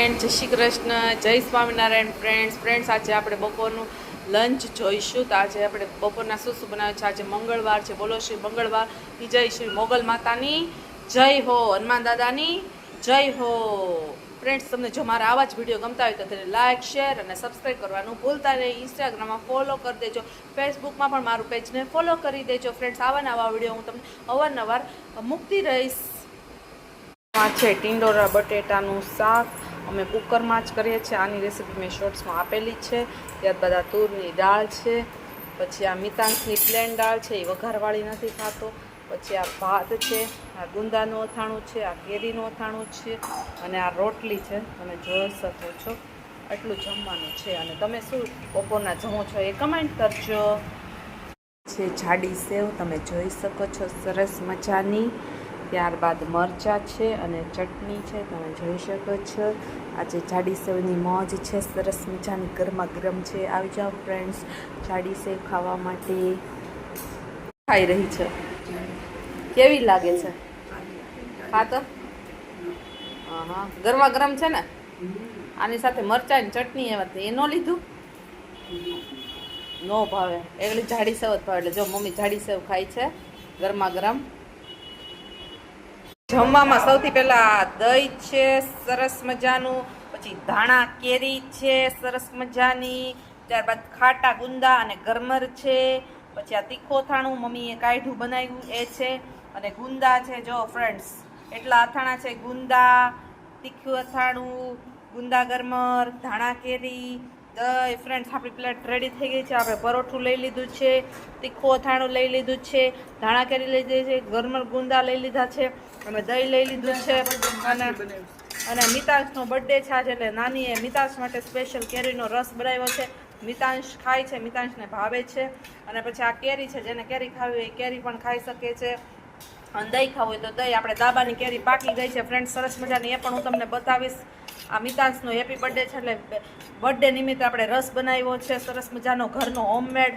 Friend, જય શ્રી કૃષ્ણ, જય Swaminarayan. Friends આજે આપણે બપોરનું લંચ જોઈશું. તો આજે આપણે બપોરના શું બનાવ્યું છે. આજે મંગળવાર છે. બોલો શ્રી મંગળવારની જય, શ્રી મોગલ માતાની જય હો, હનુમાન દાદાની જય હો. ફ્રેન્ડ્સ, તમને જો મારા આવા જ વિડીયો ગમતા હોય તો તેને લાઇક, શેર અને સબસ્ક્રાઈબ કરવાનું ભૂલતા નહીં. ઇન્સ્ટાગ્રામમાં ફોલો કરી દેજો, ફેસબુકમાં પણ મારું પેજને ફોલો કરી દેજો. ફ્રેન્ડ્સ, આવા નવા વિડીયો હું તમને અવારનવાર મૂકતી રહીશ. આ છે ટિંડોરા બટેટાનું શાક. અમે કુકરમાં જ કરીએ છીએ. આની રેસીપી મેં શોર્ટ્સમાં આપેલી છે. ત્યારબાદ આ તુરની દાળ છે. પછી આ મિતાંશની પ્લેન દાળ છે, એ વઘારવાળી નથી ખાતો. પછી આ ભાત છે, આ ગુંદાનું અથાણું છે, આ કેરીનું અથાણું છે અને આ રોટલી છે. તમે જોઈ શકો છો આટલું જમવાનું છે. અને તમે શું બપોરના જમો છો એ કમેન્ટ કરજો. છે જાડી સેવ, તમે જોઈ શકો છો સરસ મજાની. ત્યારબાદ મરચાં છે અને ચટણી છે, તમે જોઈ શકો છો. આજે જાડી સેવની મોજ છે, સરસ મજાની ગરમા ગરમ છે. આવી જાઓ ફ્રેન્ડ્સ, જાડી સેવ ખાવા માટે. ખાઈ રહી છે, કેવી લાગે છે? ખાતો હા, ગરમા ગરમ છે ને. આની સાથે મરચાંની ચટણી એવા એ ન લીધું, નો ભાવે. એટલે જાડી સેવ જ ભાવે. એટલે જો મમ્મી જાડી સેવ ખાય છે ગરમા ગરમ. જમવામાં સૌથી પહેલા દહીં છે સરસ મજાનું, પછી ધાણા કેરી છે સરસ મજાની, ત્યારબાદ ખાટા ગુંદા અને ગરમર છે, પછી આ તીખું અથાણું મમ્મીએ કાઢ્યું બનાવ્યું એ છે, અને ગુંદા છે. જો ફ્રેન્ડ્સ, એટલા અથાણા છે. ગુંદા, તીખું અથાણું, ગુંદા ગરમર, ધાણા કેરી, દહીં. ફ્રેન્ડ્સ, આપણી પ્લેટ રેડી થઈ ગઈ છે. આપણે પરોઠું લઈ લીધું છે, તીખું અથાણું લઈ લીધું છે, ધાણા કેરી લઈ લીધી છે, ગરમર ગુંદા લઈ લીધા છે, અમે દહીં લઈ લીધું છે. અને મિતાંશનો બર્થડે છે આજે, એટલે નાનીએ મિતાંશ માટે સ્પેશિયલ કેરીનો રસ બનાવ્યો છે. મિતાંશ ખાય છે, મિતાંશને ભાવે છે. અને પછી આ કેરી છે, જેને કેરી ખાવી હોય એ કેરી પણ ખાઈ શકે છે. અને દહીં ખાવું હોય તો દહીં. આપણે દાબાની કેરી પાકી ગઈ છે ફ્રેન્ડ, સરસ મજાની. એ પણ હું તમને બતાવીશ. આ મિતાંશનો હેપી બર્થડે છે, એટલે બર્થડે નિમિત્તે આપણે રસ બનાવ્યો છે સરસ મજાનો, ઘરનો હોમમેડ.